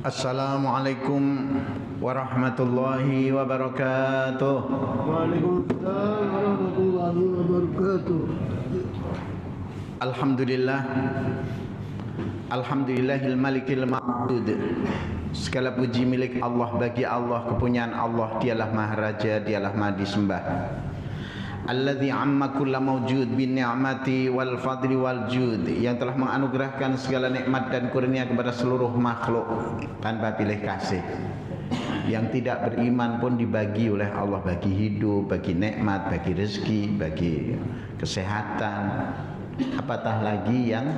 Assalamualaikum warahmatullahi wabarakatuh. Waalaikumsalam warahmatullahi wabarakatuh. Alhamdulillah. Alhamdulillahil malikil ma'bud. Segala puji milik Allah, bagi Allah, kepunyaan Allah. Dialah Maha Raja, dialah Maha disembah. Alladzi amma kulla mawjud bin ni'mati wal fadli wal jud, yang telah menganugerahkan segala nikmat dan kurnia kepada seluruh makhluk tanpa pilih kasih. Yang tidak beriman pun dibagi oleh Allah, bagi hidup, bagi nikmat, bagi rezeki, bagi kesehatan. Apatah lagi yang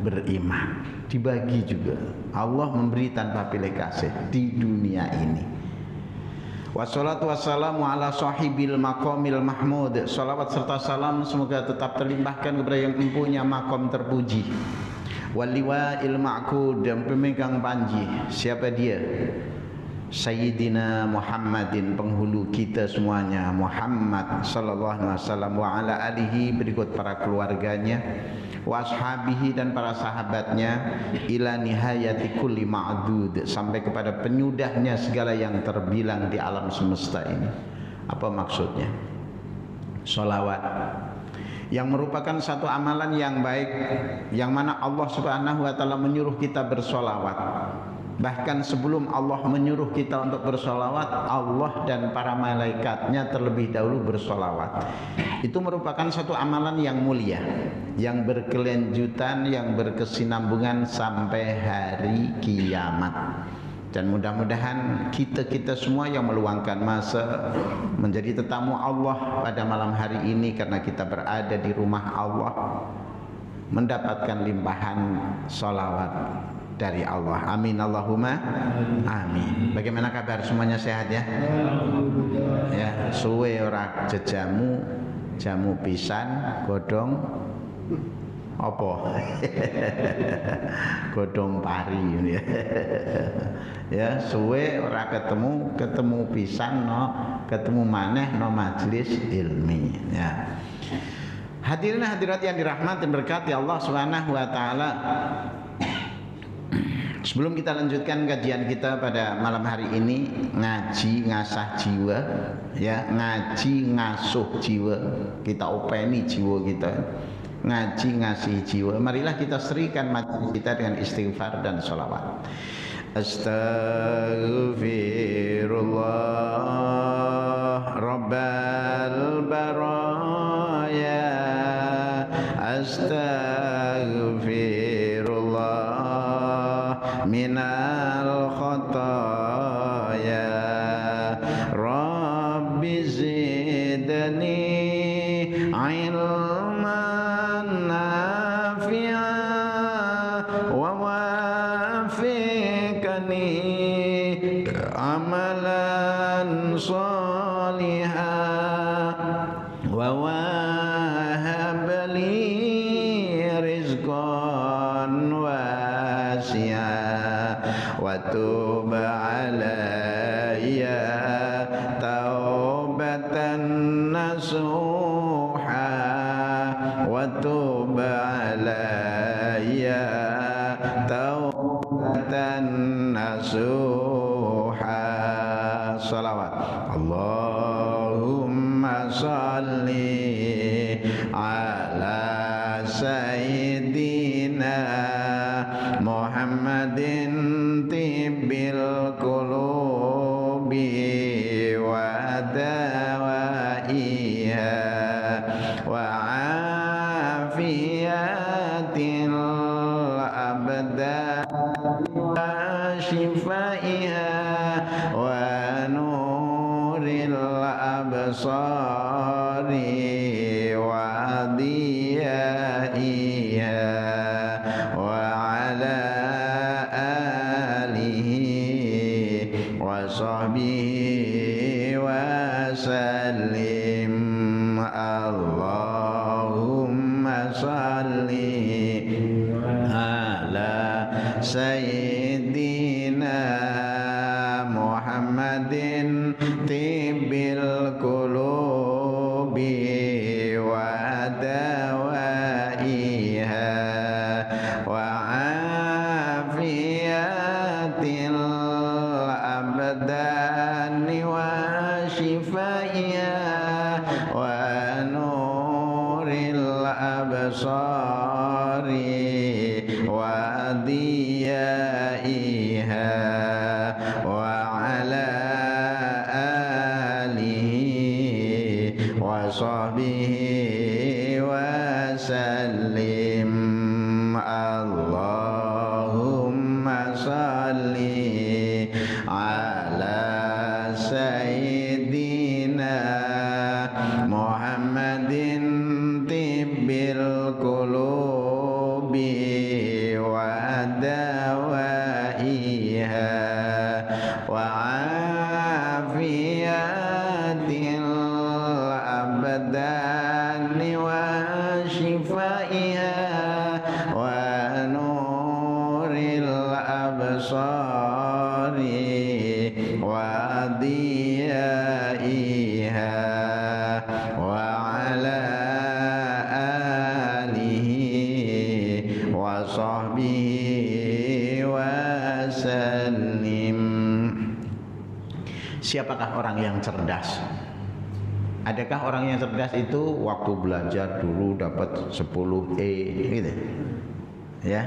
beriman, dibagi juga. Allah memberi tanpa pilih kasih di dunia ini. Wassalatu wassalamu ala sahibil maqamil mahmud. Salawat serta salam semoga tetap terlimpahkan kepada yang mempunyai makom terpuji, waliwa'il ma'qud, dan pemegang panji. Siapa dia? Sayyidina Muhammadin, penghulu kita semuanya, Muhammad sallallahu alaihi wasallam, wa ala alihi, berikut para keluarganya, wa ashabihi, dan para sahabatnya, ila nihayati kulli ma'dud, sampai kepada penyudahnya segala yang terbilang di alam semesta ini. Apa maksudnya? Sholawat yang merupakan satu amalan yang baik, yang mana Allah subhanahu wa ta'ala menyuruh kita bersolawat. Bahkan sebelum Allah menyuruh kita untuk bersolawat, Allah dan para malaikatnya terlebih dahulu bersolawat. Itu merupakan satu amalan yang mulia, yang berkelanjutan, yang berkesinambungan sampai hari kiamat. Dan mudah-mudahan kita semua yang meluangkan masa menjadi tetamu Allah pada malam hari ini, karena kita berada di rumah Allah, mendapatkan limpahan solawat dari Allah. Amin Allahumma amin. Bagaimana kabar, semuanya sehat ya? Ya, suwe ora jejamu, jamu pisan, godong apa? Godong pari ini. Ya, suwe ora ketemu pisan, no ketemu maneh no majelis ilmi ya. Hadirin hadirat yang dirahmati dan berkati Allah Subhanahu wa taala. Sebelum kita lanjutkan kajian kita pada malam hari ini, ngaji ngasah jiwa ya, ngaji ngasuh jiwa, kita openi jiwa kita, ngaji ngasih jiwa. Marilah kita serikan majelis kita dengan istighfar dan sholawat. Astaghfirullah Rabbal baraya, astaghfirullah minal khataya, Rabbi zidni ilman nafi'a wa wafiqni amalan salihah wa wahabli rizqan wasi'a wa tub alayya taubatan nasuha wa tub alayya taubatan nasuha. Salawat. Allahumma salli ala sayyidina Muhammadin tibbil qulubi wa dawaiha wa afiyatil abdan wa shifaiha wa nuril absari wa diyaiha wa ala alihi wa sahbihi wa sallim. Allahumma salli ala sayyidina Muhammadin tibbil qulubi wa dawaiha wa afiyatil absari wa diyaiha wa ala alihi wa sahbihi wa sallim. Allahumma salli ala sayyidina Muhammadin tibbil qulubi wa dawaiha wa afiyatil abdani wa shifaiha wa nuril absari wa diyaiha wa ala alihi wa sahbihi wa sallim. Siapakah orang yang cerdas? Adakah orang yang cerdas itu waktu belajar dulu dapat 10 E gitu? Ya.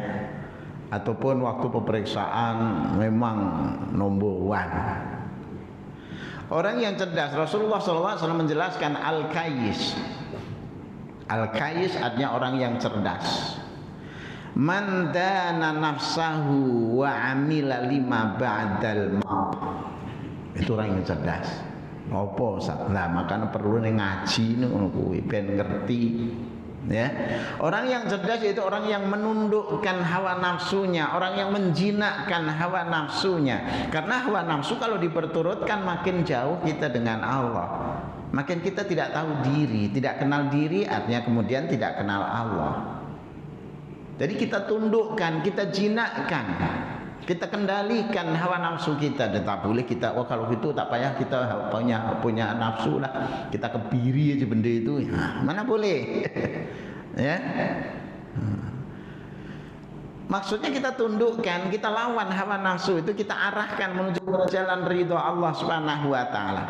Ataupun waktu pemeriksaan memang number 1. Orang yang cerdas, Rasulullah SAW menjelaskan al-kayis. Al-kayis artinya orang yang cerdas. Man dana nafsahu wa amila lima ba'dal maut. Itu orang yang cerdas. Apa lah makanya perlu ngaji ngono kuwi ben ngerti. Ya, orang yang cerdas itu orang yang menundukkan hawa nafsunya, orang yang menjinakkan hawa nafsunya. Karena hawa nafsu kalau diperturutkan makin jauh kita dengan Allah, makin kita tidak tahu diri, tidak kenal diri, artinya kemudian tidak kenal Allah. Jadi kita tundukkan, kita jinakkan, kita kendalikan hawa nafsu kita. Dan tak boleh kita, oh kalau gitu tak payah kita punya nafsu lah, kita kebiri aja benda itu. Nah, mana boleh. Ya. Maksudnya kita tundukkan, kita lawan hawa nafsu itu, kita arahkan menuju jalan ridho Allah Subhanahu wa taala.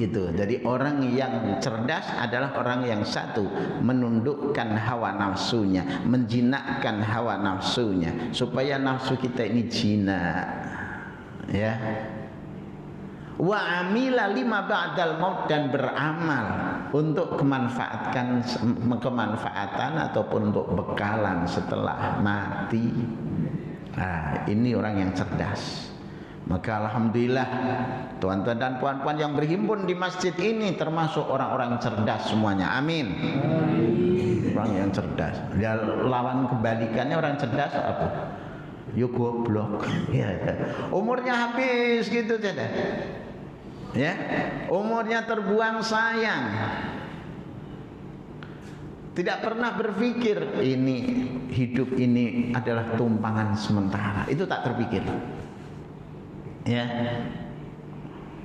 Gitu. Jadi orang yang cerdas adalah orang yang satu, menundukkan hawa nafsunya, menjinakkan hawa nafsunya supaya nafsu kita ini jinak. Ya. Wa amila lima ba'dal maut, dan beramal untuk kemanfaatan ataupun untuk bekalan setelah mati. Nah, ini orang yang cerdas. Maka alhamdulillah tuan-tuan dan puan-puan yang berhimpun di masjid ini termasuk orang-orang cerdas semuanya. Amin. Orang yang cerdas. Ya, lawan kebalikannya orang cerdas apa? Yo goblok. Ya, umurnya habis gitu saja. Ya, umurnya terbuang sayang. Tidak pernah berpikir ini hidup ini adalah tumpangan sementara. Itu tak terpikir. Ya.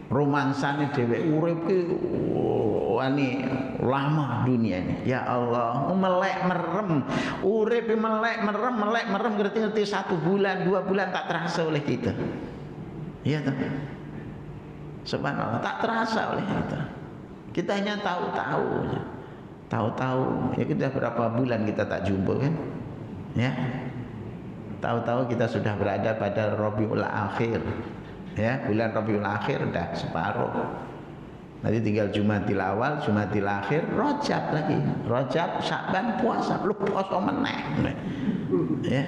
Romansane dhewek urip ki wani lama dunia ini. Ya Allah, melek merem. Urip melek merem ngerti-ngerti 1 bulan, 2 bulan tak terasa oleh kita. Iya toh? Subhanallah, tak terasa oleh kita. Kita hanya tahu-tahu, ya kita berapa bulan kita tak jumpa kan? Ya, tahu-tahu kita sudah berada pada Rabiul Akhir. Ya, bulan Rabiul Akhir udah separuh. Nanti tinggal Jumadil Awal, Jumadil Akhir, Rajab lagi. Rajab, Sya'ban, puasa, lu puasa meneh. Ya.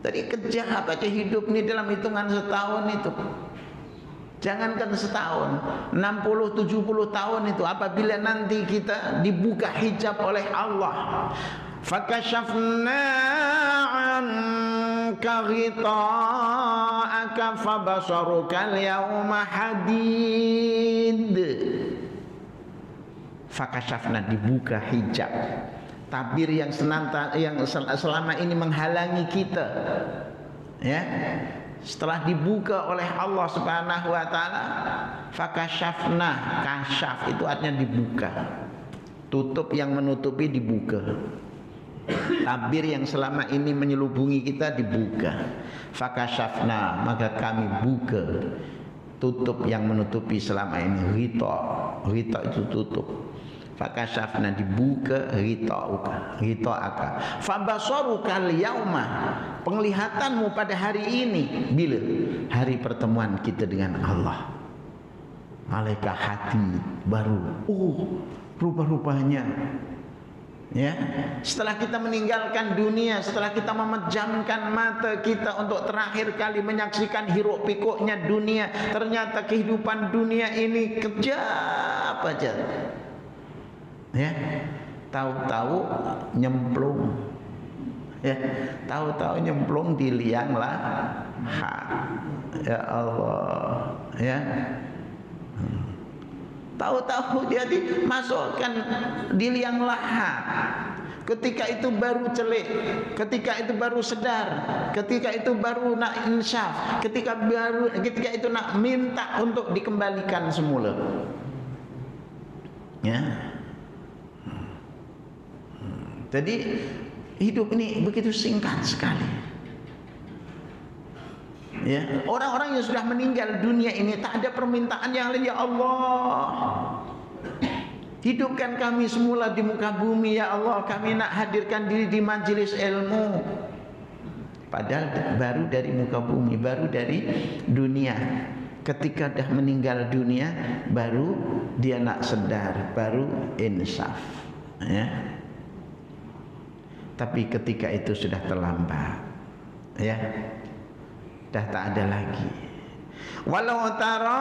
Tadi kejar aja hidup ini dalam hitungan setahun itu. Jangankan setahun, 60-70 tahun itu, apabila nanti kita dibuka hijab oleh Allah, fakashafna anka ghita'aka fabasaruka al-yawma hadid. Fakashafna, dibuka hijab, tabir yang selama ini menghalangi kita. Ya. Setelah dibuka oleh Allah Subhanahu wa taala, fakashafna, kasyaf itu artinya dibuka. Tutup yang menutupi dibuka. Tabir yang selama ini menyelubungi kita dibuka. Fakashafna, maka kami buka tutup yang menutupi selama ini. Ghita itu tutup. Fakashafna dibuka ghita'aka fabasaruka al-yauma, penglihatanmu pada hari ini. Bila? Hari pertemuan kita dengan Allah. Alaika hati baru. Oh, rupa-rupanya ya, setelah kita meninggalkan dunia, setelah kita memejamkan mata kita untuk terakhir kali menyaksikan hiruk pikuknya dunia, ternyata kehidupan dunia ini kejam aja. Ya, tahu-tahu nyemplung. Ya, tahu-tahu nyemplung di liang lahat. Ya Allah, ya. Tahu-tahu dia dimasukkan di liang lahat. Ketika itu baru celik, ketika itu baru sedar, ketika itu baru nak insyaf, ketika itu nak minta untuk dikembalikan semula. Ya. Jadi hidup ini begitu singkat sekali. Ya, orang-orang yang sudah meninggal dunia ini tak ada permintaan yang lain. Ya Allah, hidupkan kami semula di muka bumi. Ya Allah, kami nak hadirkan diri di majelis ilmu. Padahal baru dari muka bumi, baru dari dunia. Ketika dah meninggal dunia, baru dia nak sedar, baru insaf. Ya. Tapi ketika itu sudah terlambat. Ya. Dah tak ada lagi. Walau tara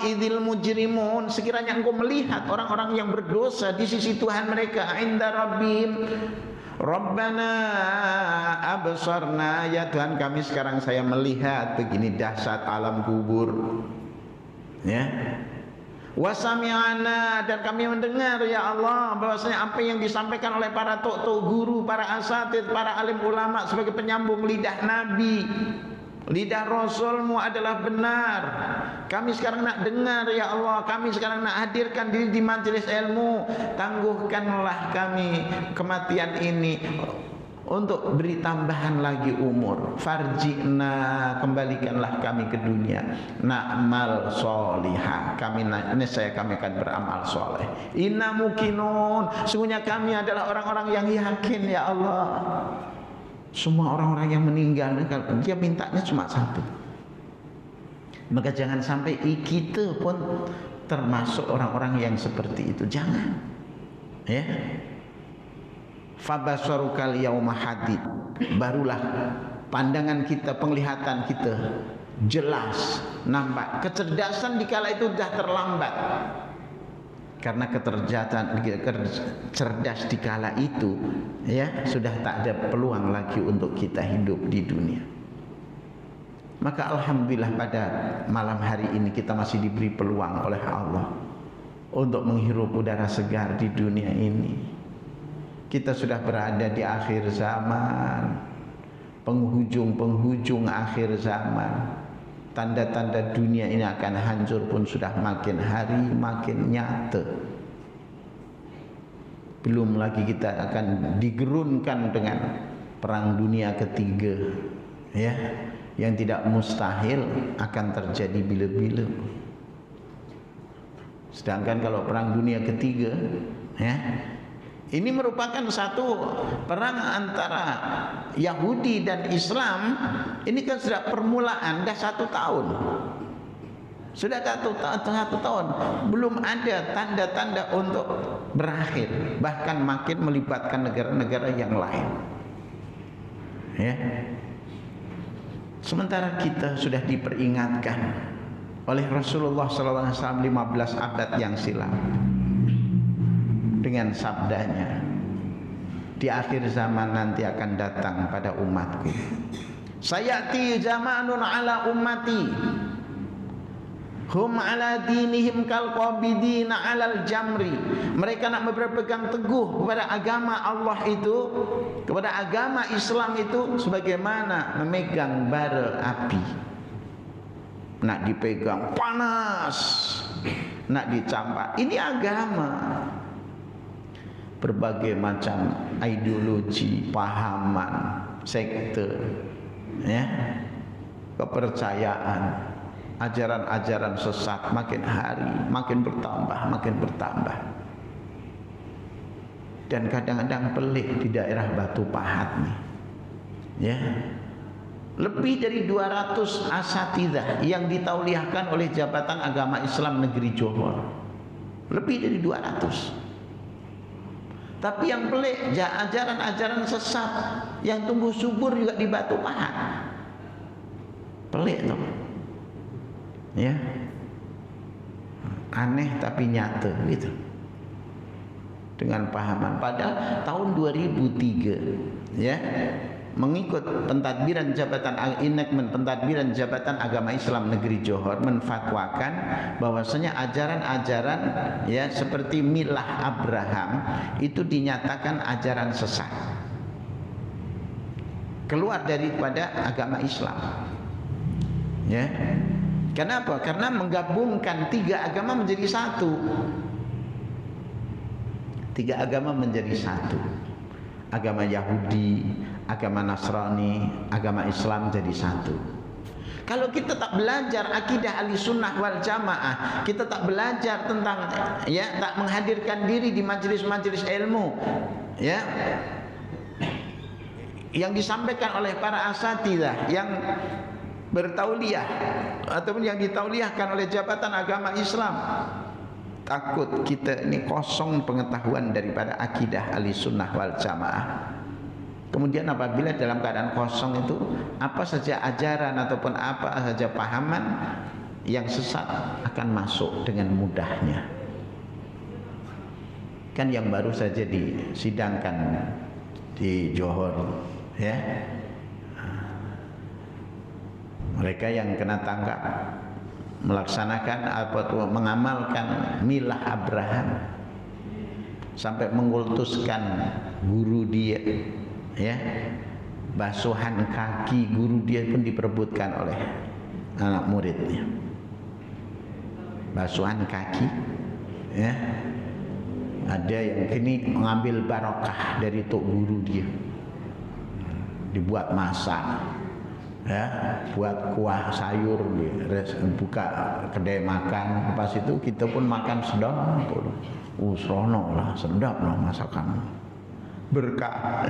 idzil mujrimun, sekiranya engkau melihat orang-orang yang berdosa di sisi Tuhan mereka, inda rabbihim, Rabbana absarna, ya Tuhan kami sekarang saya melihat begini dahsyat alam kubur. Ya. Wasami'ana, dan kami mendengar ya Allah bahwasanya apa yang disampaikan oleh para tok-tok guru, para asatid, para alim ulama sebagai penyambung lidah Nabi, lidah Rasulmu adalah benar. Kami sekarang nak dengar ya Allah, kami sekarang nak hadirkan diri di majelis ilmu. Tangguhkanlah kami kematian ini untuk beri tambahan lagi umur. Farji'na, kembalikanlah kami ke dunia. Na'mal solihah, niscaya kami akan beramal soleh. Inna mukinun, sungguhnya kami adalah orang-orang yang yakin ya Allah. Semua orang-orang yang meninggal dia mintanya cuma satu. Maka jangan sampai kita pun termasuk orang-orang yang seperti itu. Jangan. Ya. Fabasarukal yauma hadid, barulah pandangan kita, penglihatan kita jelas, nampak. Kecerdasan dikala itu sudah terlambat. Karena cerdas dikala itu ya sudah tak ada peluang lagi untuk kita hidup di dunia. Maka alhamdulillah pada malam hari ini kita masih diberi peluang oleh Allah untuk menghirup udara segar di dunia ini. Kita sudah berada di akhir zaman, penghujung akhir zaman. Tanda-tanda dunia ini akan hancur pun sudah makin hari makin nyata. Belum lagi kita akan digerunkan dengan perang dunia ketiga, ya, yang tidak mustahil akan terjadi bila-bila. Sedangkan kalau perang dunia ketiga, ya, ini merupakan satu perang antara Yahudi dan Islam. Ini kan sudah permulaan, dah 1 tahun. Sudah 1 tahun, belum ada tanda-tanda untuk berakhir. Bahkan makin melibatkan negara-negara yang lain. Ya. Sementara kita sudah diperingatkan oleh Rasulullah SAW 15 abad yang silam dengan sabdanya, di akhir zaman nanti akan datang pada umatku, sayati zamanun ala ummati hum ala dinihim kal qabidina alal jamri. Mereka nak berpegang teguh kepada agama Allah itu, kepada agama Islam itu sebagaimana memegang bara api. Nak dipegang panas, nak dicampak. Ini agama. Berbagai macam ideologi, pahaman, sekte, ya, kepercayaan ajaran-ajaran sesat makin hari makin bertambah. Dan kadang-kadang pelik di daerah Batu Pahat nih, ya, lebih dari 200 asatidzah yang ditauliahkan oleh Jabatan Agama Islam Negeri Johor, lebih dari 200. Tapi yang pelik, ajaran-ajaran sesat yang tumbuh subur juga di Batu Pahat. Pelik tuh, ya, aneh tapi nyata gitu. Dengan pahaman pada tahun 2003, ya, mengikut pentadbiran pentadbiran Jabatan Agama Islam Negeri Johor menfatwakan bahwasanya ajaran-ajaran, ya, seperti milah Abraham itu dinyatakan ajaran sesat, keluar daripada agama Islam, ya. Kenapa? Karena menggabungkan tiga agama menjadi satu. Tiga agama menjadi satu. Agama Yahudi, agama Nasrani, agama Islam jadi satu. Kalau kita tak belajar akidah Ahlussunnah wal Jamaah, kita tak belajar tentang, ya, tak menghadirkan diri di majelis-majelis ilmu, ya, yang disampaikan oleh para asatidzah yang bertauliah ataupun yang ditauliahkan oleh Jabatan Agama Islam, takut kita ini kosong pengetahuan daripada akidah Ahlussunnah wal Jamaah. Kemudian apabila dalam keadaan kosong itu, apa saja ajaran ataupun apa saja pahaman yang sesat akan masuk dengan mudahnya. Kan yang baru saja disidangkan di Johor, ya, mereka yang kena tangkap melaksanakan mengamalkan milah Abraham sampai mengultuskan guru dia, ya, basuhan kaki guru dia pun diperebutkan oleh anak muridnya, basuhan kaki, ya. Ada yang kini mengambil barokah dari tok guru dia, dibuat masak, ya, buat kuah sayur, buka kedai makan. Pas itu kita pun makan sedap, serono lah, sedap lah masakan, berkah.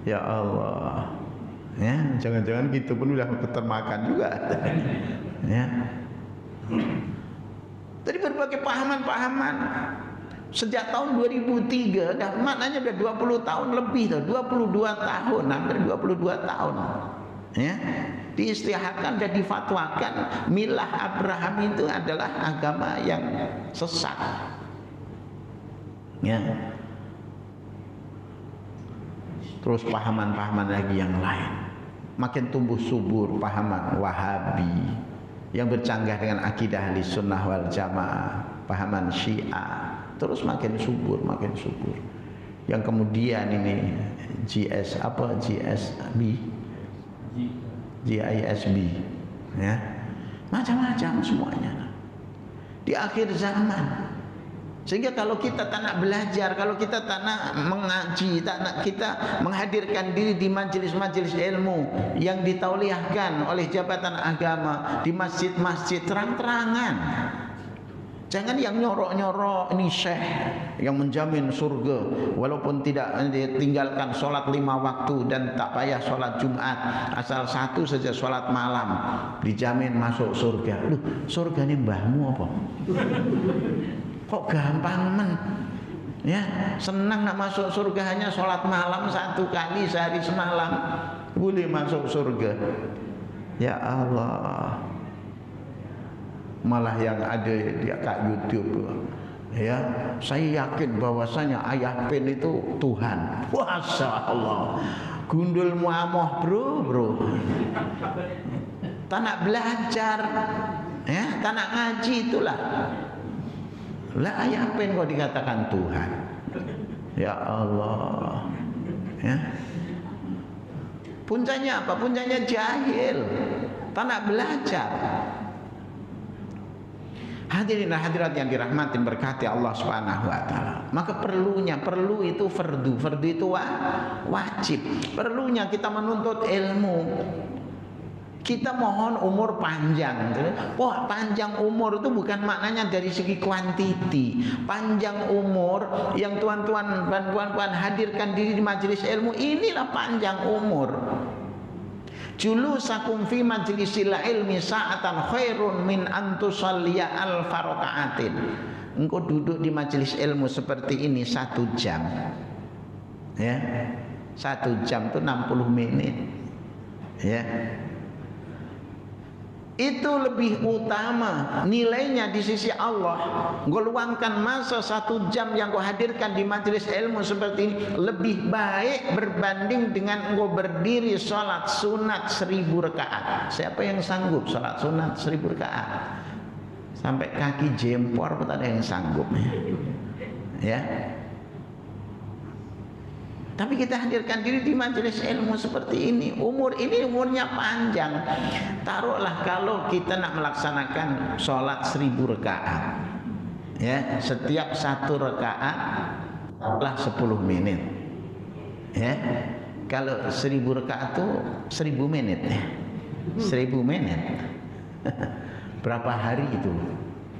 Ya Allah, ya, jangan-jangan kita pun udah ketermakan juga, ya. Dari berbagai pahaman-pahaman sejak tahun 2003, dah maknanya udah 20 tahun lebih, 22 tahun, hampir 22 tahun. Ya, diistihadatkan dan difatwakan milah Abraham itu adalah agama yang sesat, ya. Terus pahaman-pahaman lagi yang lain makin tumbuh subur, pahaman Wahabi yang bercanggah dengan akidah Ahlussunnah wal Jamaah, pahaman Syiah terus makin subur. Yang kemudian ini GISB, ya, macam-macam semuanya di akhir zaman. Sehingga kalau kita tak nak belajar, kalau kita tak nak mengaji, tak nak kita menghadirkan diri di majelis-majelis ilmu yang ditauliahkan oleh Jabatan Agama di masjid-masjid terang-terangan. Jangan yang nyorok-nyorok ini syekh yang menjamin surga walaupun tidak ditinggalkan sholat 5 waktu dan tak payah sholat Jumat, asal satu saja sholat malam dijamin masuk surga. Loh, surga ini mbahmu apa? Kok gampang men? Ya, senang nak masuk surga hanya sholat malam 1 kali sehari semalam boleh masuk surga. Ya Allah. Malah yang ada di YouTube, ya, saya yakin bahwasanya ayah Pen itu Tuhan. Masya Allah, gundul muamoh bro. Tak nak belajar, ya, tak nak ngaji, itulah. Lah ayah Pen kok dikatakan Tuhan. Ya Allah, ya. Puncaknya apa? Puncaknya jahil, tak nak belajar. Hadirin dan hadirat yang dirahmati berkati Allah Subhanahu wa taala. Maka perlu itu fardu itu wajib. Perlunya kita menuntut ilmu. Kita mohon umur panjang. Wah, panjang umur itu bukan maknanya dari segi kuantiti. Panjang umur yang tuan-tuan dan puan-puan hadirkan diri di majelis ilmu, inilah panjang umur. Julusakum fi majlisil ilmi sa'atan khairun min an tusalliya alfa raka'atin. Engkau duduk di majelis ilmu seperti ini 1 jam. Ya. 1 jam itu 60 menit. Ya. Itu lebih utama nilainya di sisi Allah. Engkau luangkan masa 1 jam yang kau hadirkan di majelis ilmu seperti ini lebih baik berbanding dengan engkau berdiri sholat sunat 1000 rakaat. Siapa yang sanggup sholat sunat 1000 rakaat? Sampai kaki jempor pun ada yang sanggup, ya. Tapi kita hadirkan diri di majelis ilmu seperti ini. Umur ini umurnya panjang. Taruhlah kalau kita nak melaksanakan sholat 1000 rakaat, ya, setiap 1 rakaat lah 10 menit, ya. Kalau 1000 rakaat itu 1000 menit, ya. 1000 menit. Berapa hari itu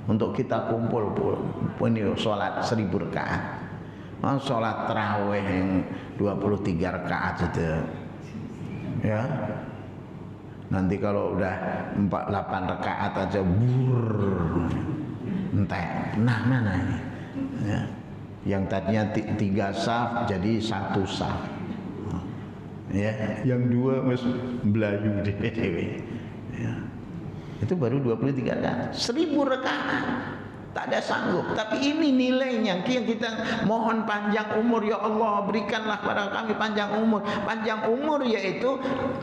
untuk kita kumpul ini sholat 1000 rakaat? Sholat tarawih yang 23 rakaat itu, ya. Nanti kalau udah 8 rakaat aja entek. Nah, mana ini? Ya. Yang tadinya 3 saf jadi 1 saf. Ya, yang 2 mas belayu dewe. Ya. Itu baru 23 rakaat. 1000 rakaat. Tak ada sanggup. Tapi ini nilainya yang kita mohon panjang umur. Ya Allah, berikanlah kepada kami panjang umur. Panjang umur yaitu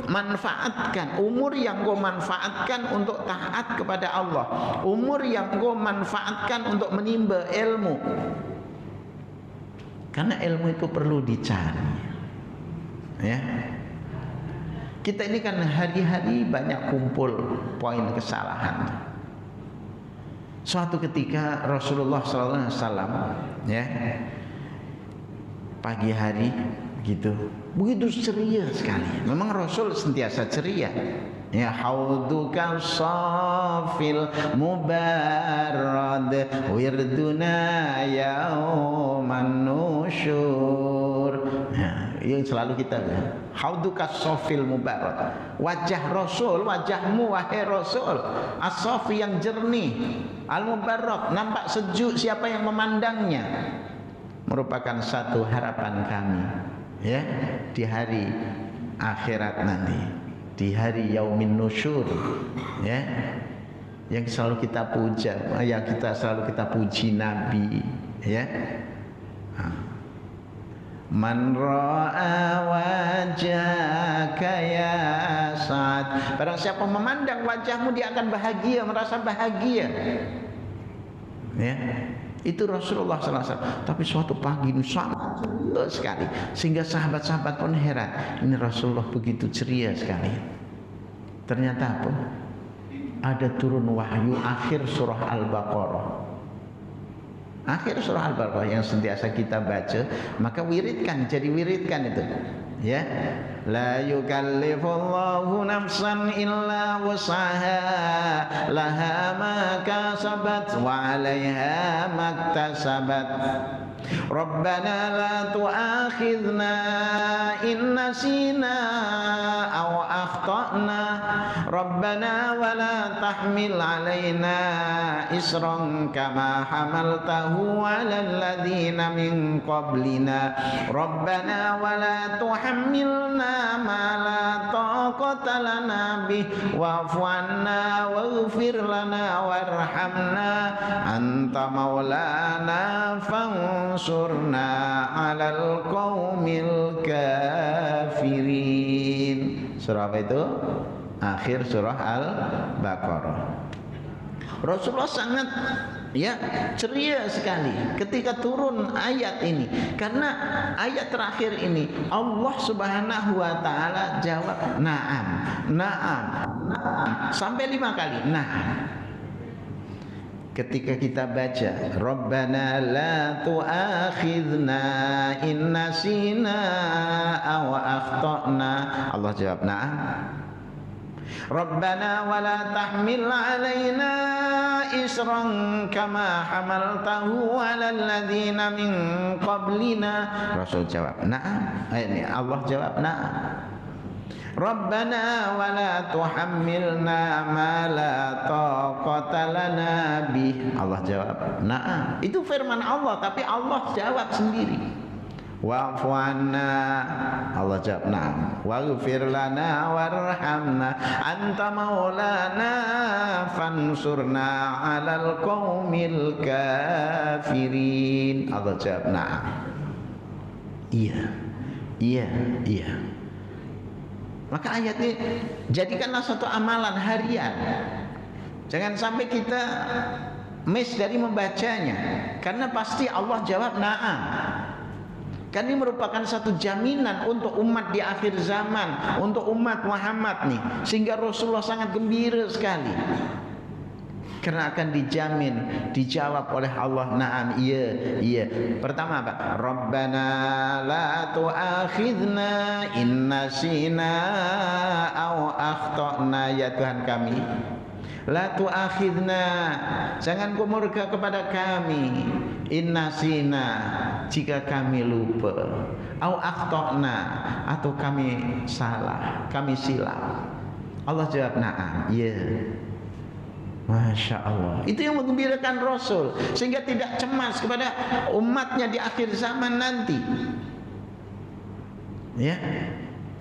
manfaatkan. Umur yang kau manfaatkan untuk taat kepada Allah. Umur yang kau manfaatkan untuk menimba ilmu. Karena ilmu itu perlu dicari. Ya. Kita ini kan hari-hari banyak kumpul poin kesalahan. Suatu ketika Rasulullah SAW, ya, pagi hari begitu ceria sekali. Memang Rasul sentiasa ceria. Ya, hauduka safil mubarrad wirduna yauman nusyur. Yang selalu kita hauduka safil mubarrad. Wajah Rasul, wajahmu wahai Rasul, as-safi yang jernih, al-mubarrad, nampak sejuk siapa yang memandangnya. Merupakan satu harapan kami, ya, di hari akhirat nanti, di hari yaumin nusyur, ya, yang selalu kita puja, yang selalu kita puji Nabi, ya. Man ra'a wajhaka ya Sa'ad. Barang siapa memandang wajahmu dia akan bahagia, merasa bahagia. Ya. Itu Rasulullah SAW. Tapi suatu pagi ini sangat ceria sekali, sehingga sahabat-sahabat pun heran. Ini Rasulullah begitu ceria sekali. Ternyata apa? Ada turun wahyu akhir surah Al-Baqarah. Akhir surah Al-Baqarah yang sentiasa kita baca, maka wiridkan, jadi wiridkan itu, ya. La yukallifullahu nafsan illa wus'aha laha ma kasabat wa 'alaiha maktasabat. Rabbana la tu'akhidna in nasina aw akhtana. Rabbana wa la tahmil 'alaina isran kama hamaltahu 'alal ladzina min qablina. Rabbana wa la tuhammilna ma la taqata lana bih wa'fu 'anna waghfir lana warhamna anta maulana fansurna 'alal qaumil kafirin. Surah apa itu? Akhir surah Al-Baqarah. Rasulullah sangat, ya, ceria sekali ketika turun ayat ini, karena ayat terakhir ini Allah Subhanahu wa taala jawab na'am, na'am, na'am sampai 5 kali na'am. Ketika kita baca Rabbana la tu'akhidna in nasina aw akhtana, Allah jawab na'am. Rabbana wa la tahmil 'alaina isran kama hamaltahu 'alal ladzina min qablina. Rasul jawab, "Na'am." Ini Allah jawab, "Na'am." Rabbana wa la tuhammilna ma la taqata lana bih. Allah jawab, "Na'am." Itu firman Allah, tapi Allah jawab sendiri. Wa'fu 'anna. Allah jawab, "Na'am." Waghfir lana warhamna anta maulana fansurna 'alal qaumil kafirin. Allah jawab, "Na'am." Iya. Iya, iya. Maka ayat ini jadikanlah satu amalan harian. Jangan sampai kita miss dari membacanya, karena pasti Allah jawab na'am. Kan ini merupakan satu jaminan untuk umat di akhir zaman, untuk umat Muhammad nih, sehingga Rasulullah sangat gembira sekali karena akan dijamin, dijawab oleh Allah, na'am, iya, iya. Pertama apa? Rabbana la tu'akhidna in nasina aw akhtana. Ya Tuhan kami, la tu'akhidna, jangan kau murka kepada kami, in nasina, jika kami lupa, aw akhtana, atau kami salah, kami silap. Allah jawab na'am, iya. Masya Allah. Itu yang menggembirakan Rasul, sehingga tidak cemas kepada umatnya di akhir zaman nanti. Ya.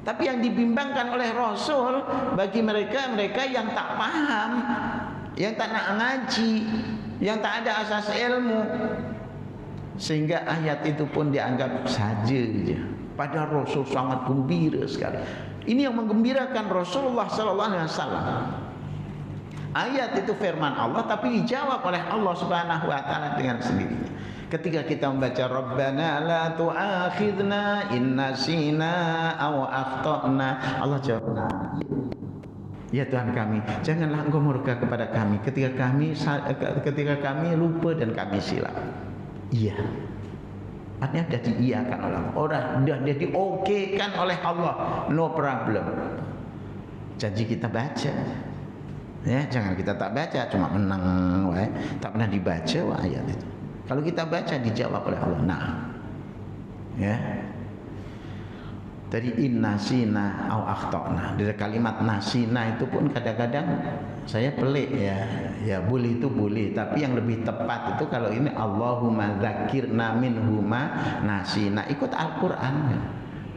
Tapi yang dibimbangkan oleh Rasul bagi mereka yang tak paham, yang tak nak ngaji, yang tak ada asas ilmu, sehingga ayat itu pun dianggap saja. Padahal Rasul sangat gembira sekali. Ini yang menggembirakan Rasulullah Sallallahu Alaihi Wasallam. Ayat itu firman Allah, tapi dijawab oleh Allah Subhanahu wa taala dengan sendirinya. Ketika kita membaca Rabbana la tu'akhidna in nasina aw akhtana, Allah jawab, ya Tuhan kami, janganlah Engkau murka kepada kami ketika kami lupa dan kami silap. Iya. Artinya sudah diiyakan oleh Allah, sudah diokekan oleh Allah, no problem. Janji kita baca. Ya, jangan kita tak baca, cuma menang, tak pernah dibaca ayat itu. Kalau kita baca dijawab oleh Allah. Nah, ya. Dari innasina au akhtana. Dari kalimat nasina itu pun kadang-kadang saya pelik ya. Ya boleh itu boleh, tapi yang lebih tepat itu kalau ini Allahumma dzakirna minhuma nasina, ikut Al-Qur'an.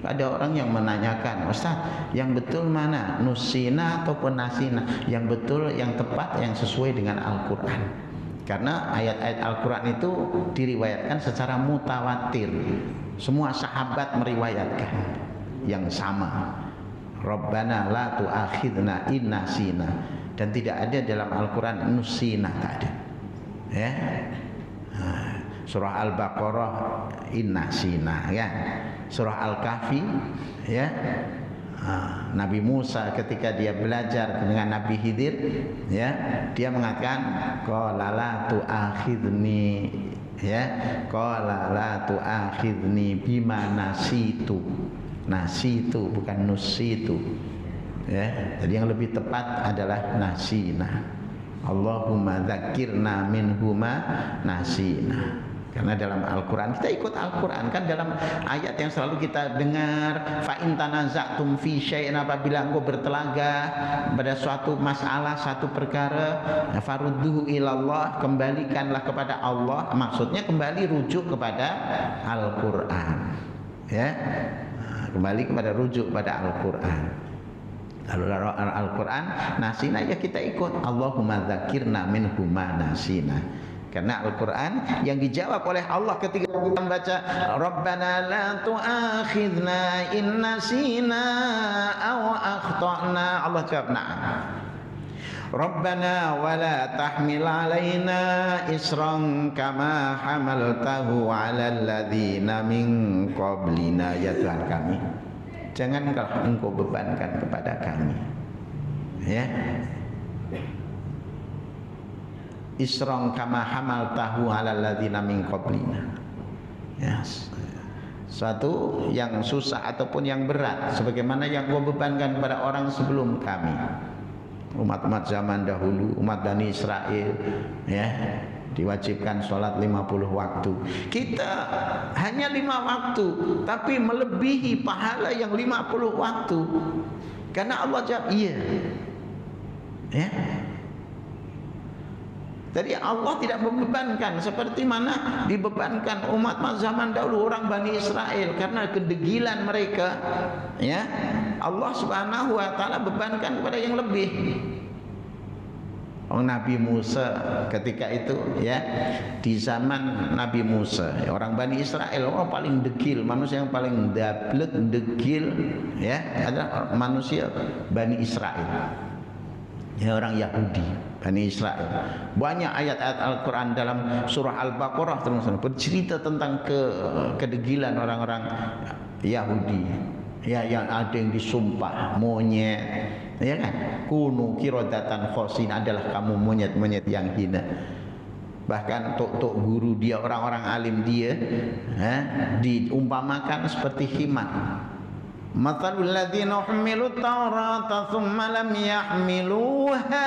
Ada orang yang menanyakan, Ustaz, yang betul mana? Nusina ataupun nasina? Yang betul, yang tepat, yang sesuai dengan Al-Quran. Karena ayat-ayat Al-Quran itu diriwayatkan secara mutawatir. Semua sahabat meriwayatkan yang sama. Rabbana la tu'akhidna in nasina. Dan tidak ada dalam Al-Quran nusina, tak ada. Ya. Surah Al-Baqarah innasina, ya. Surah Al-Kahfi, ya. Nabi Musa ketika dia belajar dengan Nabi Khidir, ya, dia mengatakan qala la tu'akhidni, ya, qala la tu'akhidni bima nasitu. Nasitu bukan nusitu, ya. Jadi yang lebih tepat adalah nasina. Allahumma dzakirna minhuma nasina. Karena dalam Al-Quran kita ikut Al-Quran, kan dalam ayat yang selalu kita dengar, fa in tanaza'tum fi syai'in, apabila engkau bertelaga pada suatu masalah, satu perkara, farudduhu ilallah, kembalikanlah kepada Allah. Maksudnya kembali rujuk kepada Al-Quran, ya, kembali kepada rujuk pada Al-Quran. Lalu Al-Quran nasina, ya kita ikut Allahumma dzakirna minhuma nasina. Karena Al-Quran yang dijawab oleh Allah ketika kita membaca Rabbana la tu'akhidna in nasina aw akhtana, Allah jawab na'am. Rabbana wa la tahmil alaina isran kama hamaltahu 'alal ladzina min qablina. Ya Tuhan kami, janganlah Engkau bebankan kepada kami, ya, isran kama hamaltahu 'alal ladzina min qablina. Ya, suatu yang susah ataupun yang berat sebagaimana yang Kau bebankan kepada orang sebelum kami. umat-umat zaman dahulu, umat Bani Israel, ya, diwajibkan sholat 50 waktu. Kita hanya 5 waktu, tapi melebihi pahala yang 50 waktu. Karena Allah jawab iya. Ya. Jadi Allah tidak membebankan seperti mana dibebankan umat zaman dahulu, orang Bani Israel, karena kedegilan mereka, ya. Allah Subhanahu wa taala bebankan kepada yang lebih. Nabi Musa ketika itu, ya, di zaman Nabi Musa, orang Bani Israel, orang paling degil, manusia yang paling dablek, degil, ya, adalah manusia Bani Israel, ya, orang Yahudi. Bani Israel. Banyak ayat-ayat Al-Quran dalam surah Al-Baqarah terus bercerita tentang kedegilan orang-orang Yahudi. Ya, yang ada yang disumpah monyet, ya kan? Kunu kirodatan khosin, adalah kamu monyet-monyet yang hina. Bahkan tok guru dia, orang-orang alim dia, diumpamakan seperti himar. Mathalul ladzina humilut Taurata tsumma lam yahmiluha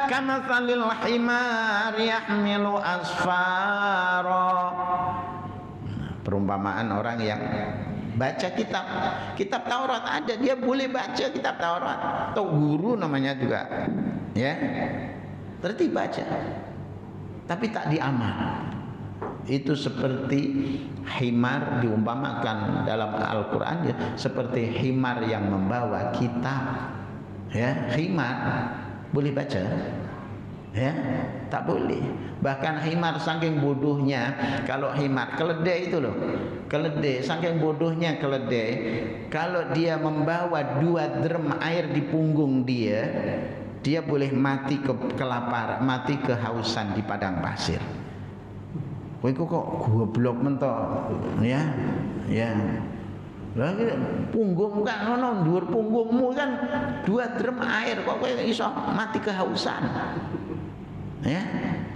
kamathalil himar yahmilu asfara. Perumpamaan orang yang baca kitab Taurat, ada dia boleh baca kitab Taurat, atau guru namanya juga, ya, tertib baca, tapi tak diamal. Itu seperti himar, diumpamakan dalam Al-Quran, ya, seperti himar yang membawa kitab, ya. Himar boleh baca, ya, tak boleh. Bahkan himar saking bodohnya, kalau himar keledai itu loh, keledai saking bodohnya keledai, kalau dia membawa 2 drum air di punggung dia boleh mati kelaparan, mati kehausan di padang pasir. Kowe kok goblok mentok, ya, ya. Lah punggung kan ngono, dhuwur punggungmu kan 2 drum air, kok kowe iso mati kehausan. Ya.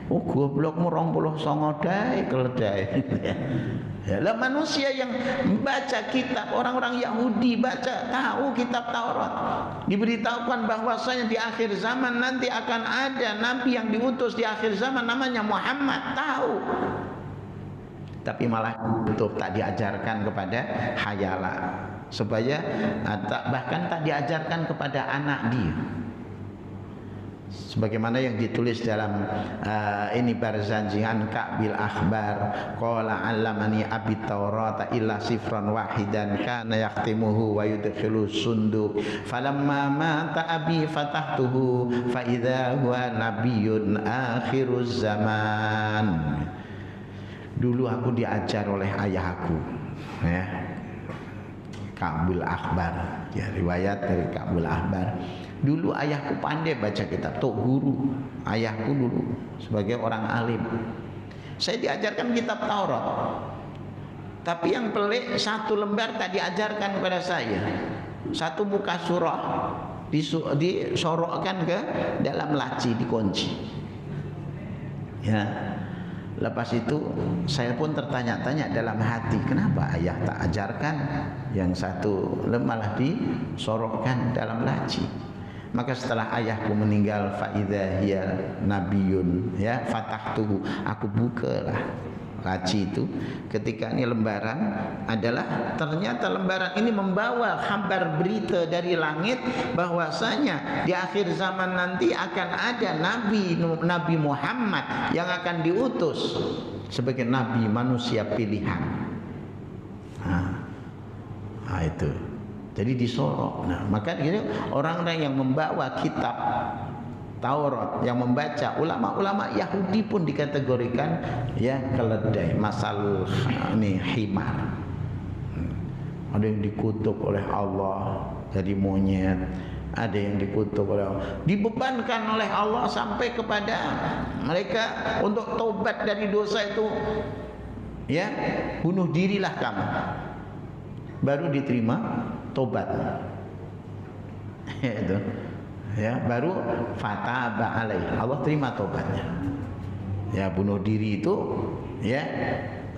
Oh, goblokmu 29 dae keledai. Ya, lah manusia yang baca kitab, orang-orang Yahudi baca, tahu kitab Taurat, diberitahukan bahwasanya di akhir zaman nanti akan ada nabi yang diutus di akhir zaman namanya Muhammad, tahu. Tapi malah tutup, tak diajarkan kepada hayalan, supaya bahkan tak diajarkan kepada anak dia. Sebagaimana yang ditulis dalam ini Barzanji an Ka'bil Akhbar, qala 'allamani abi Taurata illa sifran wahidan kana yaqtimuhu wa yudkhilu sunduk falamma mata abi fatahtuhu fa idza huwa nabiyyun akhiruz zaman. Dulu aku diajar oleh ayahku, ya, Ka'bil Akhbar, ya, riwayat dari Ka'bil Akhbar. Dulu ayahku pandai baca kitab, tok guru ayahku dulu sebagai orang alim. Saya diajarkan kitab Taurat, tapi yang pelik 1 lembar tak diajarkan kepada saya. 1 muka surah disorokkan ke dalam laci, dikunci, ya. Lepas itu saya pun tertanya-tanya dalam hati, kenapa ayah tak ajarkan yang 1 malah disorokkan dalam laci. Maka setelah ayahku meninggal, faidza hiya nabiyun, ya, fatahtuhu, aku bukalah laci itu. Ketika ini lembaran adalah, ternyata lembaran ini membawa kabar berita dari langit bahwasanya di akhir zaman nanti akan ada Nabi Muhammad yang akan diutus sebagai nabi manusia pilihan. Nah, itu. Jadi disorok. Nah, maka gitu, orang-orang yang membawa kitab Taurat, yang membaca, ulama-ulama Yahudi pun dikategorikan, ya, keledai, masal ini himar. Ada yang dikutuk oleh Allah jadi monyet, ada yang dikutuk oleh Allah, dibebankan oleh Allah sampai kepada mereka untuk tobat dari dosa itu, ya, bunuh dirilah kamu, baru diterima tobat. Itu, ya, baru fataba alaih, Allah terima tobatnya. Ya, bunuh diri itu, ya,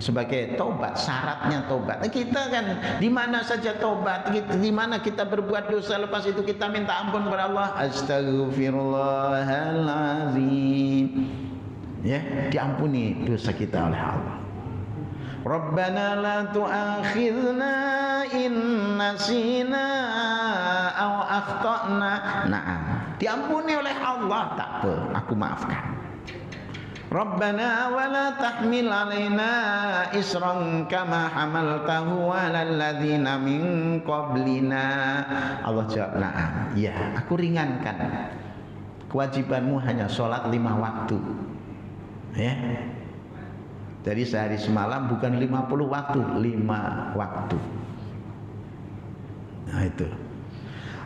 sebagai tobat, syaratnya tobat. Kita kan di mana saja tobat, di mana kita berbuat dosa, lepas itu kita minta ampun kepada Allah. Astaghfirullahalazim. Ya, diampuni dosa kita oleh Allah. Rabbana la tu'akhidna in nasina aw akhtana. Naam, diampuni oleh Allah, tak apa, aku maafkan. Rabbana wa la tahmil alaina isran kama hamaltahu 'alal ladzina min qablina. Allah jawab, "Na'am, ya, aku ringankan. Kewajibanmu hanya sholat 5 waktu." Ya. Jadi sehari semalam bukan 50 waktu, 5 waktu. Nah itu.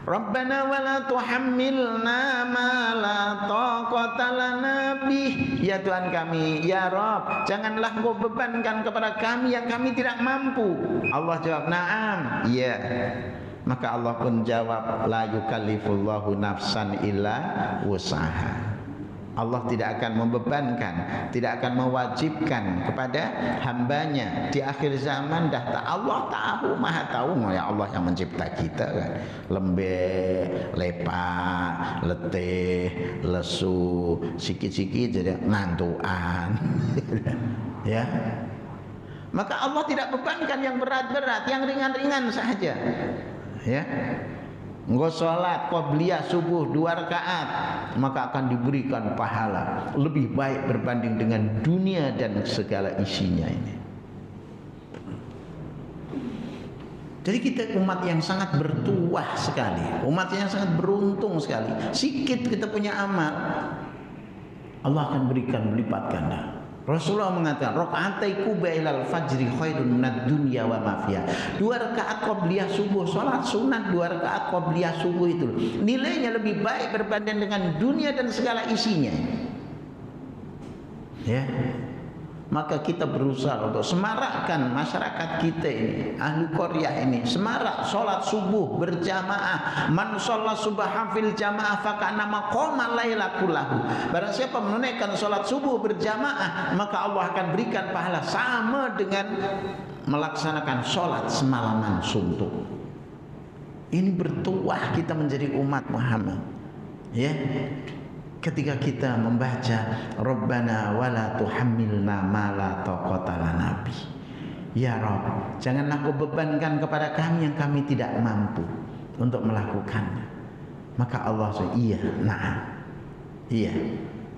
Rabbana wa la tuhammilna ma la taqata lana bih. Ya Tuhan kami, ya Rabb, janganlah Engkau bebankan kepada kami yang kami tidak mampu. Allah jawab, "Na'am." Iya. Maka Allah pun jawab, "La yukallifullahu nafsan illa wus'aha." Allah tidak akan membebankan, tidak akan mewajibkan kepada hambanya di akhir zaman. Dah tak, Allah tahu, maha tahu. Ya Allah yang mencipta kita kan, lembek, lepak, letih, lesu, sikit-sikit jadi ngantuan. Ya, maka Allah tidak bebankan yang berat-berat, yang ringan-ringan saja. Ya, engkau sholat qabliyah subuh 2 rakaat, maka akan diberikan pahala lebih baik berbanding dengan dunia dan segala isinya ini. Jadi kita umat yang sangat bertuah sekali, umat yang sangat beruntung sekali. Sikit kita punya amal, Allah akan berikan berlipat ganda. Rasulullah mengatakan, "Raka'atai qubailal fajri khairun minad dunya wa ma fiha." 2 rakaat qabliyah subuh, salat sunat 2 rakaat qabliyah subuh itu nilainya lebih baik berbanding dengan dunia dan segala isinya. Ya. Maka kita berusaha untuk semarakkan masyarakat kita ini, ahli qaryah ini, semarak salat subuh berjamaah. Man shalla subha fil jamaah faka'annama qama laila kullahu. Barang siapa menunaikan salat subuh berjamaah, maka Allah akan berikan pahala sama dengan melaksanakan salat semalaman suntuk. Ini bertuah kita menjadi umat Muhammad. Ya. Ketika kita membaca Rabbana wala tuhammilna ma la taqata lana bih. Ya Rabb, janganlah Kau bebankan kepada kami yang kami tidak mampu untuk melakukannya. Maka Allah SWT, iya, nah, iya.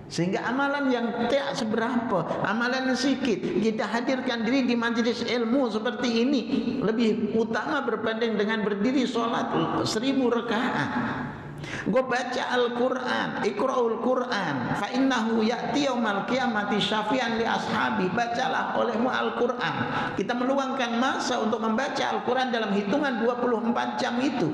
Sehingga amalan yang tidak seberapa, amalan yang sedikit, kita hadirkan diri di majelis ilmu seperti ini lebih utama berbanding dengan berdiri sholat 1000 rakaat. Gue baca Al-Quran, Iqra'ul Quran, fa innahu ya'ti yaumal qiyamati syafi'an li ashabi. Bacalah olehmu Al-Quran. Kita meluangkan masa untuk membaca Al-Quran dalam hitungan 24 jam itu.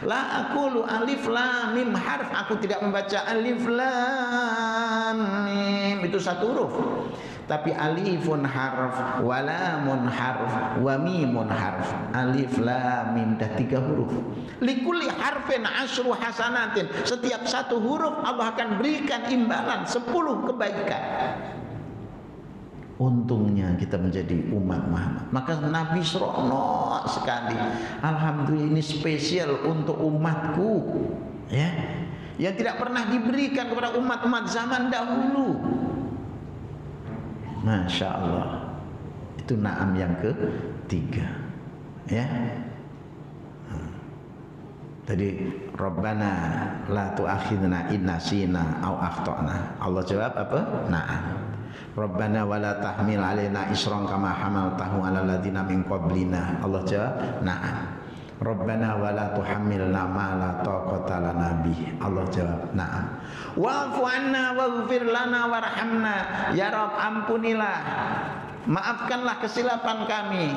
La aqulu alif lam mim harf. Aku tidak membaca alif lam mim, itu 1 huruf. Tapi alifun harf, walamun harf, wa mimun harf. Alif lam mim dah 3 huruf. Likulli harfin asyru hasanatin. Setiap 1 huruf Allah akan berikan imbalan 10 kebaikan. Untungnya kita menjadi umat Muhammad. Maka Nabi seronok sekali. Alhamdulillah, ini spesial untuk umatku, ya, yang tidak pernah diberikan kepada umat-umat zaman dahulu. Masya Allah. Itu naam yang ke-3. Ya. Tadi Rabbana la tu'akhidna in nasina aw akhtana. Allah jawab apa? Naam. Rabbana wa la tahmil alaina isran kama hamaltahu 'alal ladzina min qablina. Allah jawab, naam. Rabbana wa la tuhammilna ma la taqata lana bih. Allah jawab, na'am. Wa'fu 'anna waghfir lana warhamna. Ya Rabb, ampunilah, maafkanlah kesilapan kami.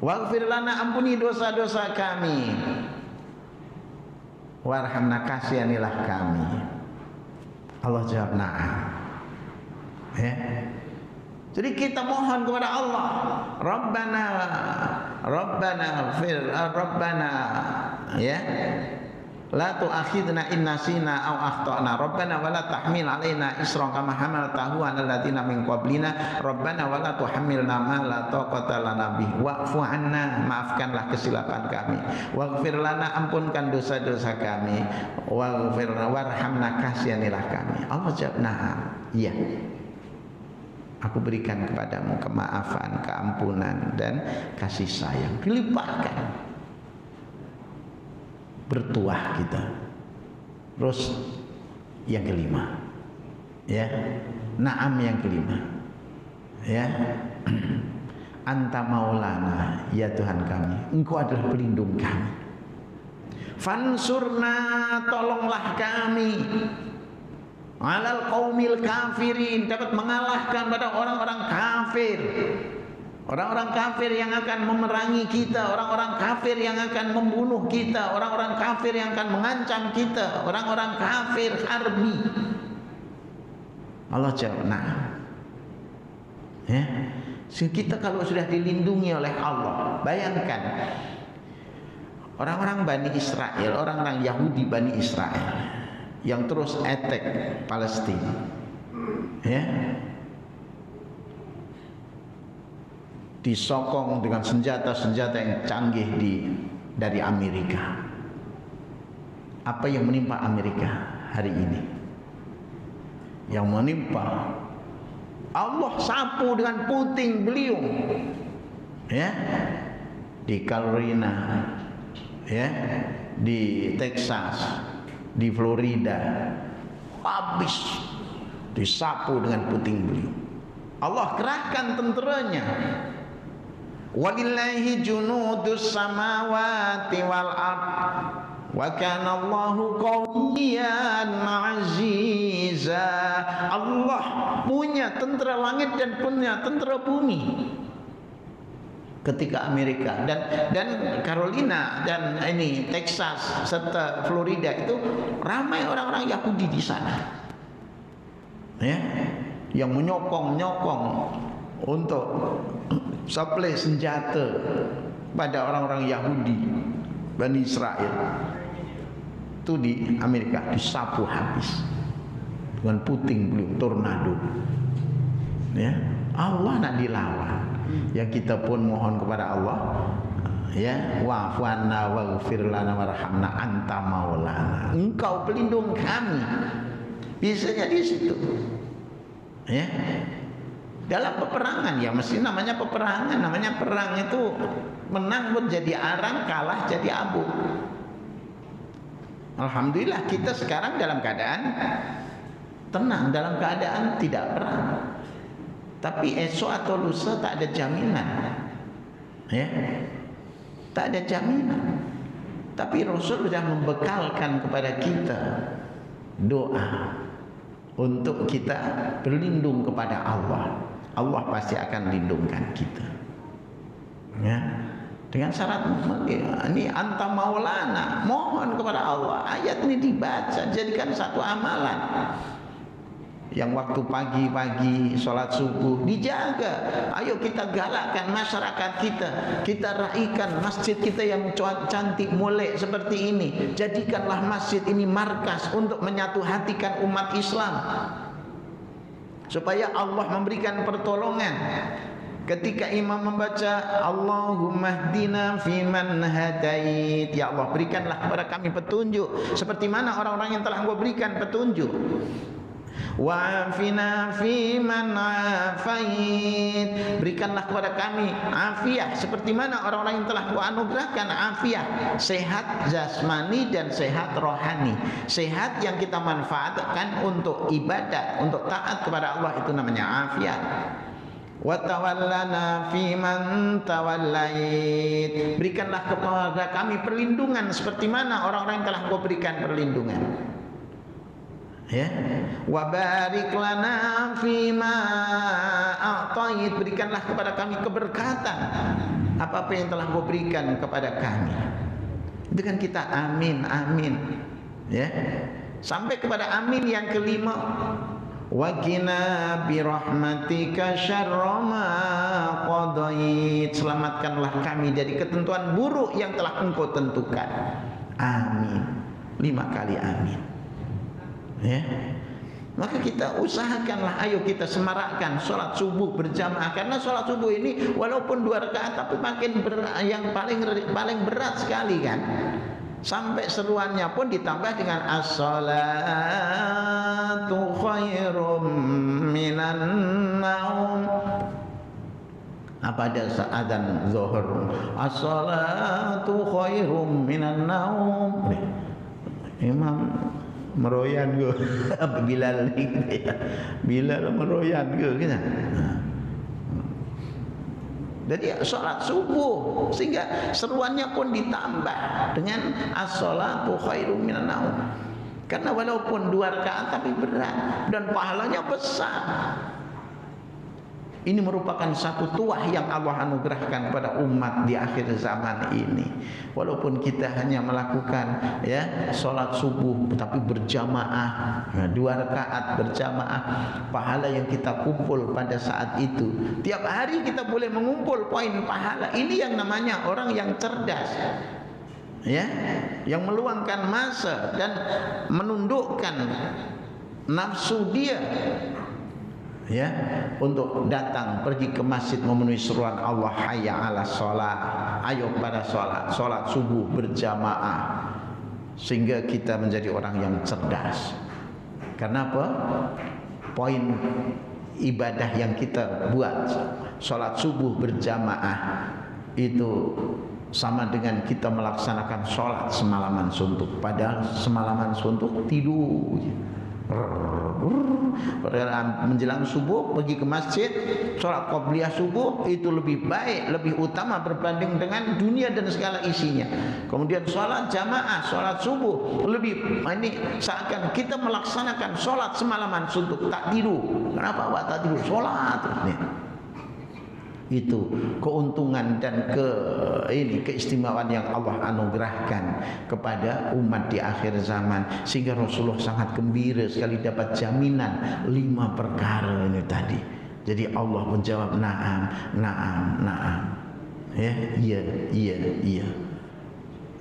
Waghfir lana, ampuni dosa-dosa kami. Warhamna, kasihanilah kami. Allah jawab, na'am. Ya. Jadi kita mohon kepada Allah, Rabbana, ya, La tu'akhidna in nasina aw akhtana Rabbana wa la tahmil alaina isran kama hamaltahu 'alal ladzina min qablina Rabbana wa la tuhammilna ma la taqata lana bih wa'fu 'anna, maafkanlah kesilapan kami, waghfir lana, ampunkan dosa-dosa kami, waghfir warhamna, kasihanilah kami. Allah jawab, na'am, iya, aku berikan kepadamu kemaafan, keampunan dan kasih sayang, dilimpahkan. Bertuah kita. Terus yang kelima, ya, na'am yang kelima, ya, anta maulana, ya Tuhan kami, engkau adalah pelindung kami. Fansurna, tolonglah kami, alal qaumil kafirin, dapat mengalahkan pada orang-orang kafir. Orang-orang kafir yang akan memerangi kita, orang-orang kafir yang akan membunuh kita, orang-orang kafir yang akan mengancam kita, orang-orang kafir harbi. Allah jawab, nah, ya, kita kalau sudah dilindungi oleh Allah, bayangkan orang-orang Bani Israel, orang-orang Yahudi Bani Israel yang terus attack Palestina, ya, disokong dengan senjata-senjata yang canggih dari Amerika. Apa yang menimpa Amerika hari ini? Yang menimpa, Allah sapu dengan puting beliung, ya, di Carolina, ya, di Texas, di Florida, habis disapu dengan puting beliung. Allah kerahkan tenteranya. Walillahi junudus samawati wal ard wa kana Allahu qawiyyan aziza. Allah punya tentera langit dan punya tentera bumi. Ketika Amerika dan Carolina dan ini Texas serta Florida itu ramai orang-orang Yahudi di sana, ya, yang menyokong untuk supply senjata pada orang-orang Yahudi Bani Israel. Itu di Amerika disapu habis dengan puting beliung, tornado, ya. Allah nak dilawan, ya, kita pun mohon kepada Allah, ya, wa'fu 'anna waghfir lana warhamna anta maulana, engkau pelindung kami. Bisanya di situ, ya. Dalam peperangan, ya mesti namanya peperangan, namanya perang itu menang pun jadi arang, kalah jadi abu. Alhamdulillah kita sekarang dalam keadaan tenang, dalam keadaan tidak perang. Tapi esok atau lusa tak ada jaminan, ya, tak ada jaminan. Tapi Rasul sudah membekalkan kepada kita doa untuk kita berlindung kepada Allah. Allah pasti akan lindungkan kita, ya, dengan syarat ini anta maulana, mohon kepada Allah. Ayat ini dibaca, jadikan satu amalan. Yang waktu pagi-pagi sholat subuh dijaga. Ayo kita galakkan masyarakat kita, kita raikan masjid kita yang cantik molek seperti ini. Jadikanlah masjid ini markas untuk menyatu hatikan umat Islam, supaya Allah memberikan pertolongan. Ketika imam membaca Allahumma hdina fiman hadait, ya Allah berikanlah kepada kami petunjuk seperti mana orang-orang yang telah Engkau berikan petunjuk. Wa'afina fiman afait, berikanlah kepada kami afiah seperti mana orang-orang yang telah Engkau anugerahkan afiah, sehat jasmani dan sehat rohani. Sehat yang kita manfaatkan untuk ibadat, untuk taat kepada Allah, itu namanya afiat. Wa tawallana fiman tawallait, berikanlah kepada kami perlindungan seperti mana orang-orang yang telah Engkau berikan perlindungan, ya. Wa barik lana fima a'tait, berikanlah kepada kami keberkatan apa-apa yang telah Engkau berikan kepada kami. Itu kan kita amin amin, ya, sampai kepada amin yang kelima. Wa qina bi rahmatika syarra ma qadait, selamatkanlah kami dari ketentuan buruk yang telah Engkau tentukan. Amin. 5 kali amin. Ya. Maka kita usahakanlah, ayo kita semarakkan sholat subuh berjamaah, karena sholat subuh ini walaupun 2 rakaat tapi makin yang paling berat sekali kan. Sampai seruannya pun ditambah dengan as-salatu khairum minan naum. Apa ada adzan zuhur, as-salatu khairum minan naum. Imam meroyan ke Bilal ni Bilal meroyan ke kita. Jadi sholat subuh, sehingga seruannya pun ditambah dengan as-salatu khairum minan naum. Karena walaupun 2 rakaat tapi berat dan pahalanya besar. Ini merupakan satu tuah yang Allah anugerahkan kepada umat di akhir zaman ini. Walaupun kita hanya melakukan ya sholat subuh tapi berjamaah, 2 rakaat berjamaah, pahala yang kita kumpul pada saat itu, tiap hari kita boleh mengumpul poin pahala. Ini yang namanya orang yang cerdas, ya, yang meluangkan masa dan menundukkan nafsu dia, ya, untuk datang pergi ke masjid memenuhi seruan Allah, hayya 'alas shalah, ayo pada salat subuh berjamaah, sehingga kita menjadi orang yang cerdas. Karena apa? Poin ibadah yang kita buat, salat subuh berjamaah, itu sama dengan kita melaksanakan salat semalaman suntuk, padahal semalaman suntuk tidur. Menjelang subuh pergi ke masjid, sholat qabliyah subuh itu lebih baik, lebih utama berbanding dengan dunia dan segala isinya. Kemudian sholat jamaah, sholat subuh lebih, ini seakan kita melaksanakan sholat semalaman suntuk, tak tidur. Kenapa Pak tak tidur? Sholat nih. Itu keuntungan dan keistimewaan yang Allah anugerahkan kepada umat di akhir zaman, sehingga Rasulullah sangat gembira sekali dapat jaminan 5 perkara ini tadi. Jadi Allah menjawab na'am, na'am, na'am, ya, iya.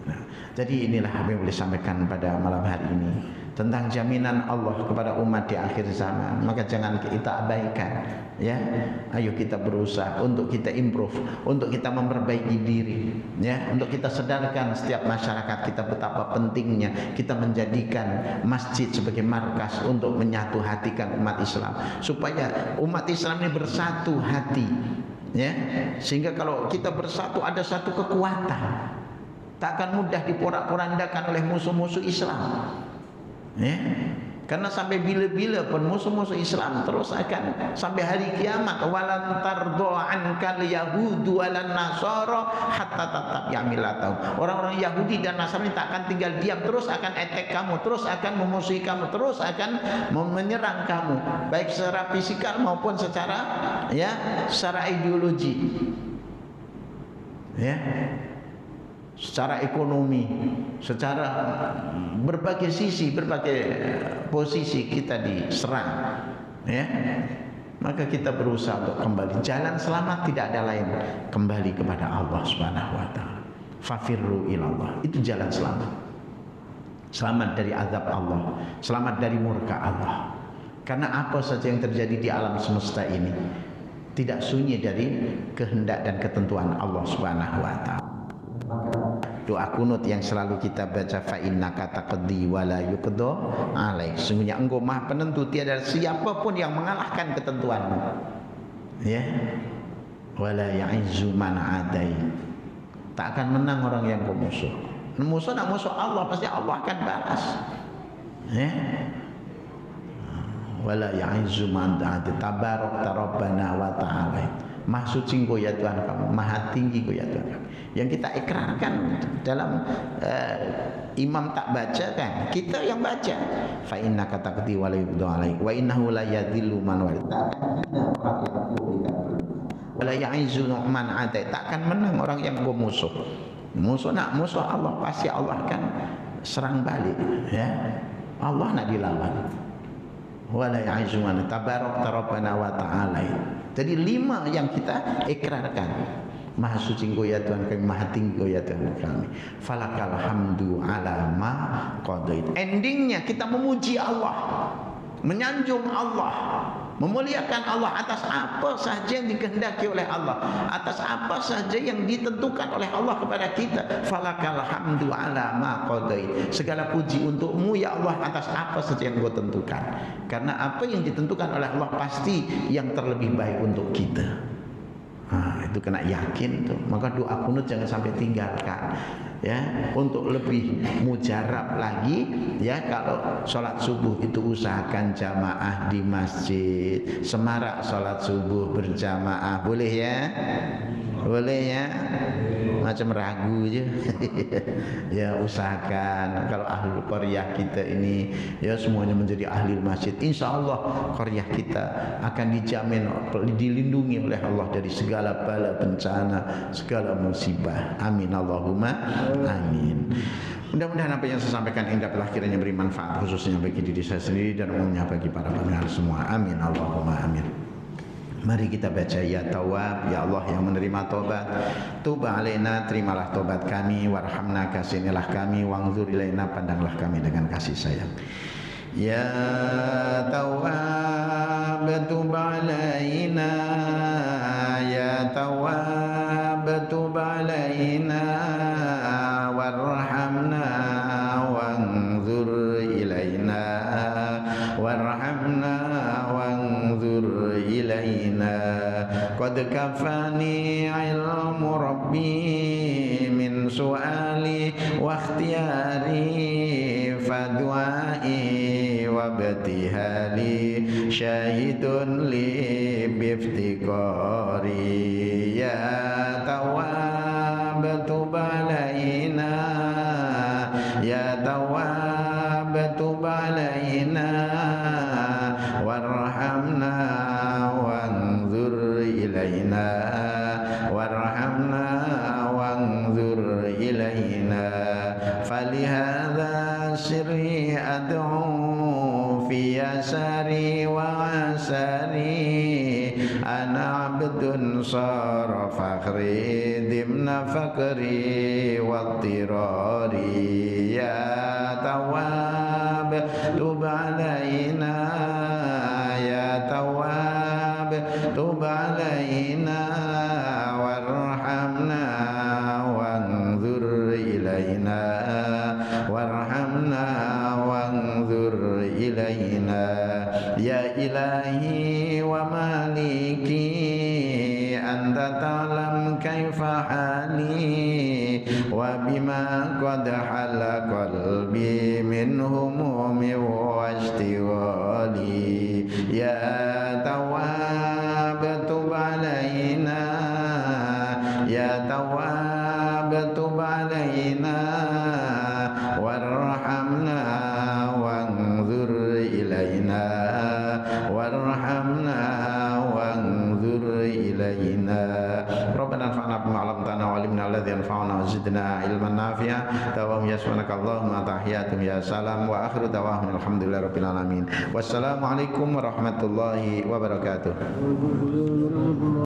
Nah, jadi inilah apa yang boleh sampaikan pada malam hari ini tentang jaminan Allah kepada umat di akhir zaman. Maka jangan kita abaikan, ya. Ayo kita berusaha untuk kita improve, untuk kita memperbaiki diri, ya, untuk kita sedarkan setiap masyarakat kita betapa pentingnya kita menjadikan masjid sebagai markas untuk menyatu hatikan umat Islam, supaya umat Islam ini bersatu hati, ya, sehingga kalau kita bersatu ada satu kekuatan, tak akan mudah diporak-porandakan oleh musuh-musuh Islam. Ya, karena sampai bila-bila pun musuh-musuh Islam terus akan sampai hari kiamat, walan tardo ankal yahudu walan nasara hatta tattabi'a millatahum. Orang-orang Yahudi dan Nasrani tak akan tinggal diam, terus akan attack kamu, terus akan memusuhi kamu, terus akan menyerang kamu, baik secara fisikal maupun secara, ya, secara ideologi, ya, secara ekonomi, secara berbagai sisi, berbagai posisi kita diserang, ya. Maka kita berusaha untuk kembali. Jalan selamat tidak ada lain, kembali kepada Allah Subhanahu wa taala. Fafirru ilallah, itu jalan selamat. Selamat dari azab Allah, selamat dari murka Allah. Karena apa saja yang terjadi di alam semesta ini tidak sunyi dari kehendak dan ketentuan Allah Subhanahu wa taala. Doa kunut yang selalu kita baca, fa innaka taqdi wa la yuqda alaik, sesungguhnya engkau maha penentu, tiada siapapun yang mengalahkan ketentuanmu, ya. Wala ya'izzu man adai, tak akan menang orang yang kau musuh. Nak musuh Allah, pasti Allah akan balas, ya. Wala ya'izzu man adai, tabarak rabbana wa ta'ala, maha suci engkau ya Tuhan kamu, maha tinggi engkau ya Tuhan kamu. Yang kita ikrarkan dalam imam tak baca kan, kita yang baca, fa innaka taqdi wa la yuqda alaik wa innahu la yadhillu man walita wa la ya'izzu man adai, takkan menang orang yang bermusuh. Musuh Allah, pasti Allah akan serang balik, ya. Allah nak dilawan. Wa la ya'izzu man tabarak rabbana wa ta'ala. Jadi 5 yang kita ikrarkan. Maha suci Engkau ya Tuhan kami, maha tinggi Engkau ya Tuhan kami. Falakal hamdu ala ma qadait. Endingnya kita memuji Allah, menyanjung Allah, memuliakan Allah atas apa saja yang dikehendaki oleh Allah, atas apa saja yang ditentukan oleh Allah kepada kita. Falakal hamdu ala ma qadait. Segala puji untukmu ya Allah atas apa saja yang Engkau tentukan. Karena apa yang ditentukan oleh Allah pasti yang terlebih baik untuk kita. Itu kena yakin tuh. Maka doa kunut jangan sampai tinggalkan ya. Untuk lebih mujarab lagi ya, kalau sholat subuh itu usahakan jamaah di masjid. Semarak sholat subuh berjamaah, boleh ya? Boleh ya? Macam ragu aja. Ya usahakan. Kalau ahli qaryah kita ini ya semuanya menjadi ahli masjid, insya Allah qaryah kita akan dijamin, dilindungi oleh Allah dari segala bala bencana, segala musibah. Amin Allahumma amin. Mudah-mudahan apa yang saya sampaikan ini dapatlah kiranya beri manfaat, khususnya bagi diri saya sendiri dan umumnya bagi para pendengar semua. Amin Allahumma amin. Mari kita baca ya Tawwab, ya Allah yang menerima tobat. Tuba alaina, terimalah tobat kami, warhamna, kasihanilah kami, wangzur ilaina, pandanglah kami dengan kasih sayang. Ya Tawwab, tuba alaina, ya Tawwab, tuba alaina, warhamna, wangzur ilaina, warhamna, wangzur ilaina. Qad kafani ilmu rabbi min su'ali wa ikhtiyari fadwa'i wa batihali syahidun li biftiqari. Ya Tawwab, tub alaina, ya Tawwab, tub alaina, warhamna, wangzur ilaina, warhamna, wangzur ilaina. Falihadha sirri ad'u fi yasari wa asari, ana abdun sara fakhri dimna fakri wa tirari. Ya Tawwab, tub alaina, ya Tawwab, tub alaina, warhamna, wangzur ilaina, warhamna, wangzur ilaina. Ya ilahi wa maliki, anta ta'lam kaifa hali, wa bima qad hala qalbi min humumi wa ishtighali. Ya Tawwab, tub alaina, ya Tawwab, tub alaina, warhamna, wangzur ilaina, warhamna, wangzur ilaina. Rabbana anfa'na bima 'allamtana wa 'allimna alladhi yanfa'una wa zidna ilman nafi'a. Tawam yasmanakallahumma tahiyatum ya salam wa akhiru da'wahum alhamdulillahi rabbil alamin. Wassalamualaikum warahmatullahi wabarakatuh.